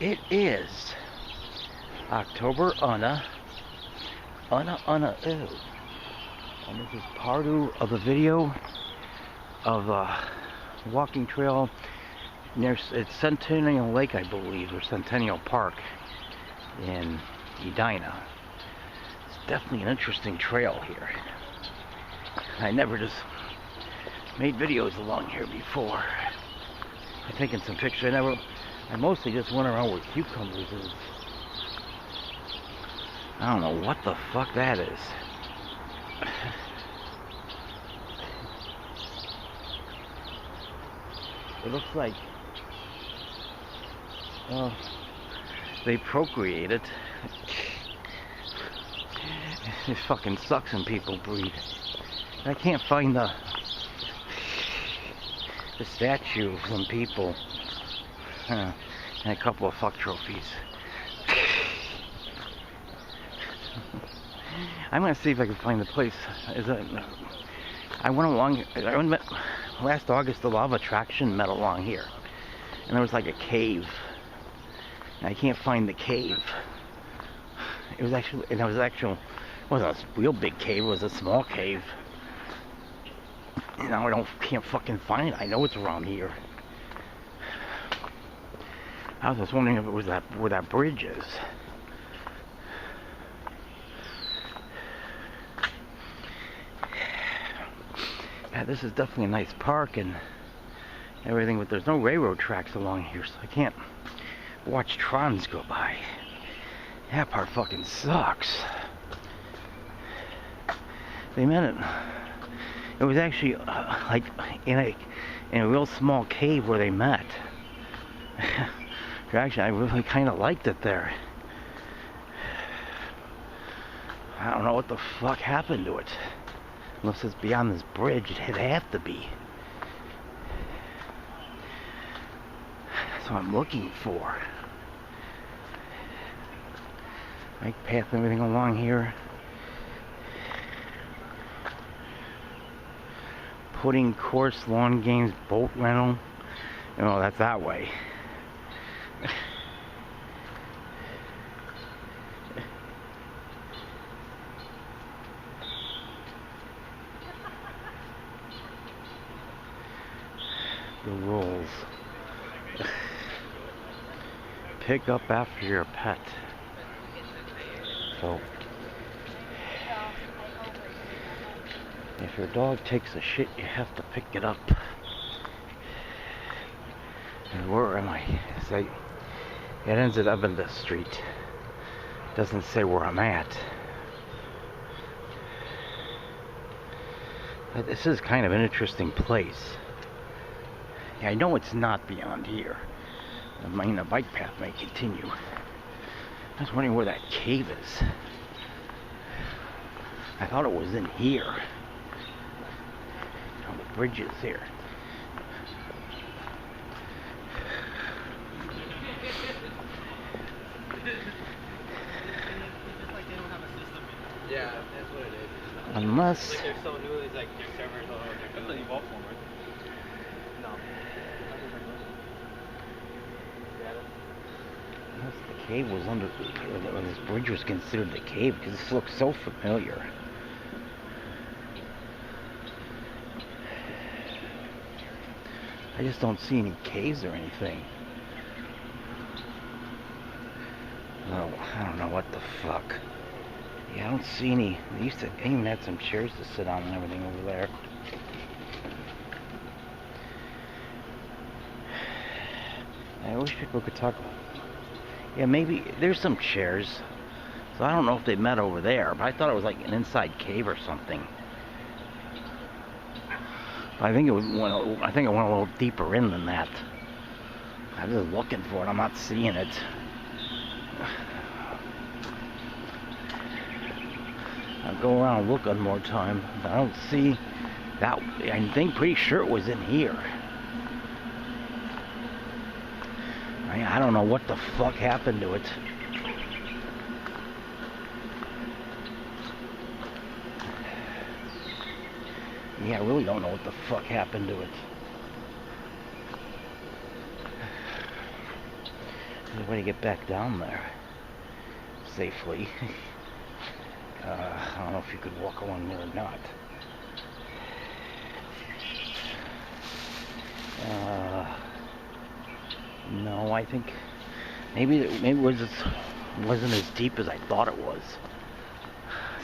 It is October Unna Ew. And this is part of a video of a walking trail near it's Centennial Lake, I believe, or Centennial Park in Edina. It's definitely an interesting trail here. I never just made videos along here before. I've taken some pictures. I mostly just went around where Q-Cumbers is. I don't know what the fuck that is. It looks like they procreated. It fucking sucks when people breed. I can't find the statue of some people and a couple of fuck trophies. I'm gonna see if I can find the place. I went last August. The law of attraction met along here, and there was like a cave. And I can't find the cave. It wasn't a real big cave. It was a small cave. And now I can't fucking find it. I know it's around here. I was just wondering if it was where that bridge is. Yeah, this is definitely a nice park and everything, but there's no railroad tracks along here, so I can't watch trams go by. That part fucking sucks. They meant it. It was actually like in a real small cave where they met. Actually, I really kind of liked it there. I don't know what the fuck happened to it. Unless it's beyond this bridge, it'd have to be. That's what I'm looking for. Bike path and everything along here. Pudding course, lawn games, boat rental. Oh, that's that way. The rules. Pick up after your pet. So, if your dog takes a shit, you have to pick it up. And where am I? It ends at Edina Street. Doesn't say where I'm at. But this is kind of an interesting place. Yeah, I know it's not beyond here. The bike path may continue. I was wondering where that cave is. I thought it was in here. Oh, the bridge is here. Yeah, that's what it is. Unless... Like they're so new, it's like their servers all over. That's the Evolve one, right? No. Unless the cave was under... Or this bridge was considered the cave, because this looks so familiar. I just don't see any caves or anything. No, I don't know what the fuck. Yeah, I don't see any. They even had some chairs to sit on and everything over there. I wish people could talk. Yeah, maybe there's some chairs. So I don't know if they met over there, but I thought it was like an inside cave or something. I think it went a little deeper in than that. I'm just looking for it. I'm not seeing it. I'll go around and look one more time. I don't see that. I'm pretty sure it was in here. I don't know what the fuck happened to it. Yeah, I really don't know what the fuck happened to it. There's a way to get back down there safely. I don't know if you could walk along there or not. No, I think maybe it wasn't as deep as I thought it was.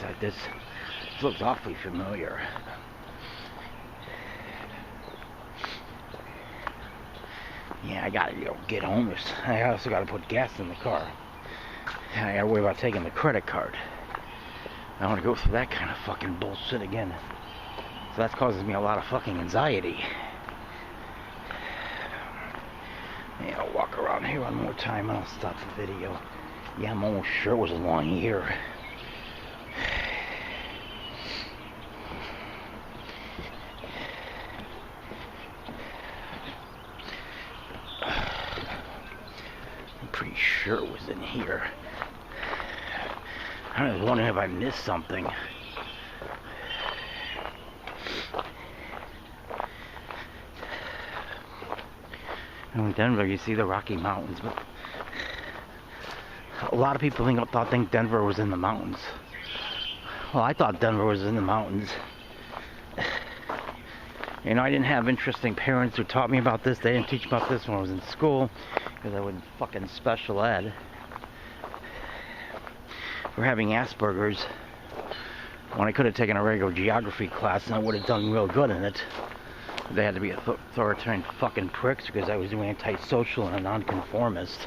Like this looks awfully familiar. Yeah, I gotta get home. I also gotta put gas in the car. I gotta worry about taking the credit card. I don't want to go through that kind of fucking bullshit again. So that's causing me a lot of fucking anxiety. Yeah, I'll walk around here one more time and I'll stop the video. Yeah, I'm almost sure it was along here. I'm pretty sure it was in here. I was wondering if I missed something. In Denver, you see the Rocky Mountains, but a lot of people think Denver was in the mountains. Well, I thought Denver was in the mountains. You know, I didn't have interesting parents who taught me about this. They didn't teach about this when I was in school, because I was in fucking special ed. For having Asperger's, when I could have taken a regular geography class and I would have done real good in it. They had to be authoritarian fucking pricks because I was doing antisocial and a nonconformist.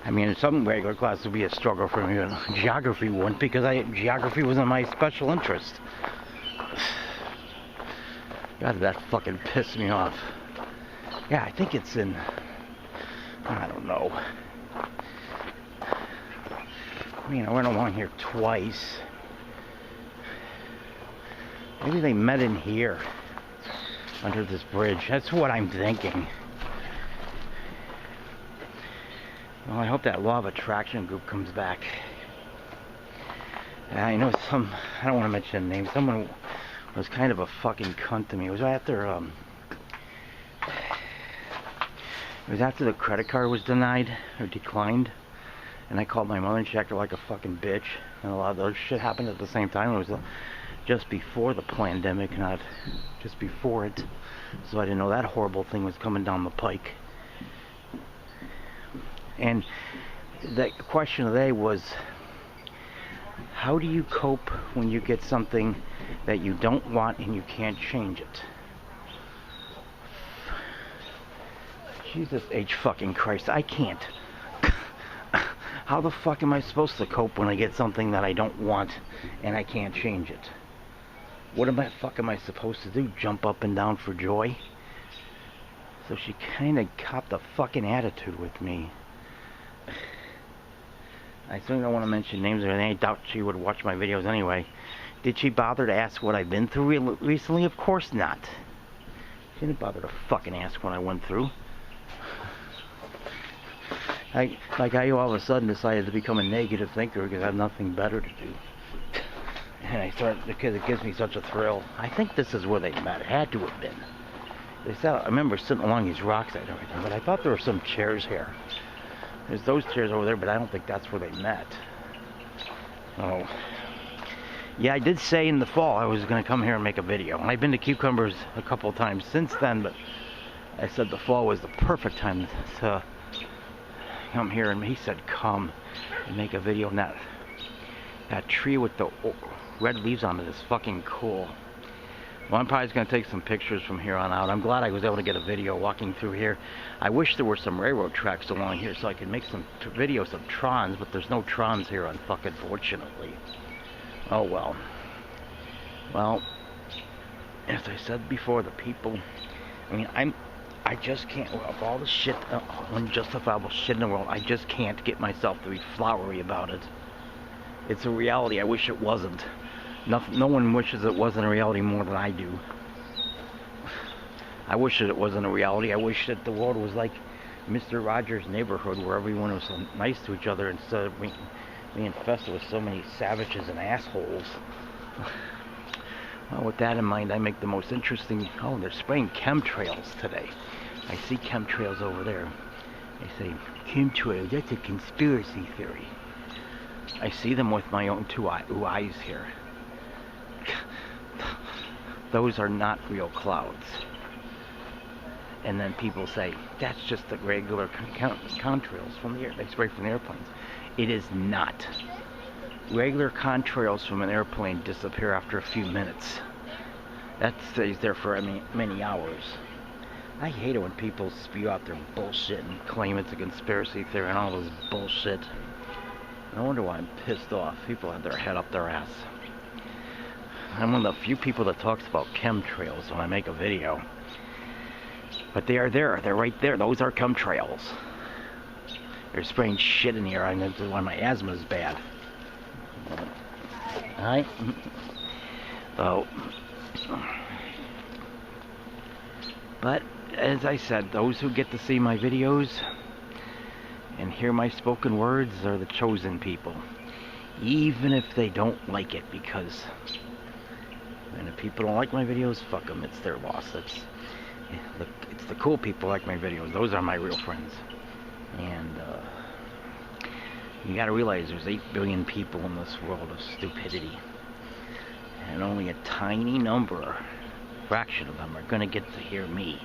I mean, some regular class would be a struggle for me, but geography wouldn't, because geography wasn't my special interest. God, that fucking pissed me off. Yeah, I think it's in... I don't know. I mean, I went along here twice. Maybe they met in here, under this bridge. That's what I'm thinking. Well, I hope that law of attraction group comes back. I know I don't want to mention names. Someone was kind of a fucking cunt to me. It was after, it was after the credit card was denied, or declined. And I called my mother and she acted like a fucking bitch. And a lot of those shit happened at the same time. It was just before the pandemic, not just bore it. So I didn't know that horrible thing was coming down the pike. And the question of the day was, how do you cope when you get something that you don't want and you can't change it? Jesus H fucking Christ, I can't. How the fuck am I supposed to cope when I get something that I don't want and I can't change it? What the fuck am I supposed to do? Jump up and down for joy? So she kind of copped a fucking attitude with me. I certainly don't want to mention names or anything. I doubt she would watch my videos anyway. Did she bother to ask what I've been through recently? Of course not. She didn't bother to fucking ask what I went through. Like I all of a sudden decided to become a negative thinker because I have nothing better to do. And I started, because it gives me such a thrill. I think this is where they met. It had to have been. They said, I remember sitting along these rocks and everything, but I thought there were some chairs here. There's those chairs over there, but I don't think that's where they met. Oh. Yeah, I did say in the fall I was going to come here and make a video. And I've been to Q-Cumbers a couple of times since then, but I said the fall was the perfect time to come here. And he said, come and make a video. And that tree with the red leaves on it is fucking cool. Well, I'm probably just going to take some pictures from here on out. I'm glad I was able to get a video walking through here. I wish there were some railroad tracks along here so I could make some videos of Trons, but there's no Trons here, unfortunately. Oh well. Well, as I said before, the people, I mean, I just can't, of all the shit, unjustifiable shit in the world, I just can't get myself to be flowery about it. It's a reality. I wish it wasn't. No one wishes it wasn't a reality more than I do. I wish that it wasn't a reality. I wish that the world was like Mr. Rogers' Neighborhood, where everyone was so nice to each other instead of being infested with so many savages and assholes. Well, with that in mind, I make the most interesting... Oh, they're spraying chemtrails today. I see chemtrails over there. I say, chemtrails, that's a conspiracy theory. I see them with my own two eyes here. Those are not real clouds. And then people say, that's just the regular contrails from the air. They spray from the airplanes. It is not. Regular contrails from an airplane disappear after a few minutes. That stays there for many hours. I hate it when people spew out their bullshit and claim it's a conspiracy theory and all this bullshit. I wonder why I'm pissed off. People have their head up their ass. I'm one of the few people that talks about chemtrails when I make a video. But they are there. They're right there. Those are chemtrails. They're spraying shit in the air. And that's why my asthma is bad. Alright? So, but as I said, those who get to see my videos and hear my spoken words are the chosen people. Even if they don't like it, because and if people don't like my videos, fuck them. It's their loss. It's the cool people like my videos. Those are my real friends. And you gotta realize there's 8 billion people in this world of stupidity. And only a tiny number, fraction of them, are gonna get to hear me.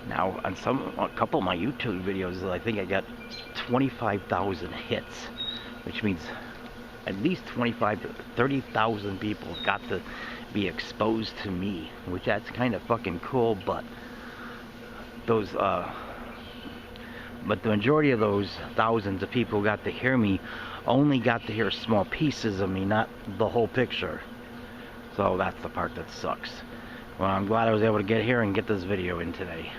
Now, on a couple of my YouTube videos, I think I got 25,000 hits, which means at least 25 to 30,000 people got to be exposed to me, which that's kind of fucking cool. But but the majority of those thousands of people who got to hear me only got to hear small pieces of me, not the whole picture. So that's the part that sucks. Well, I'm glad I was able to get here and get this video in today.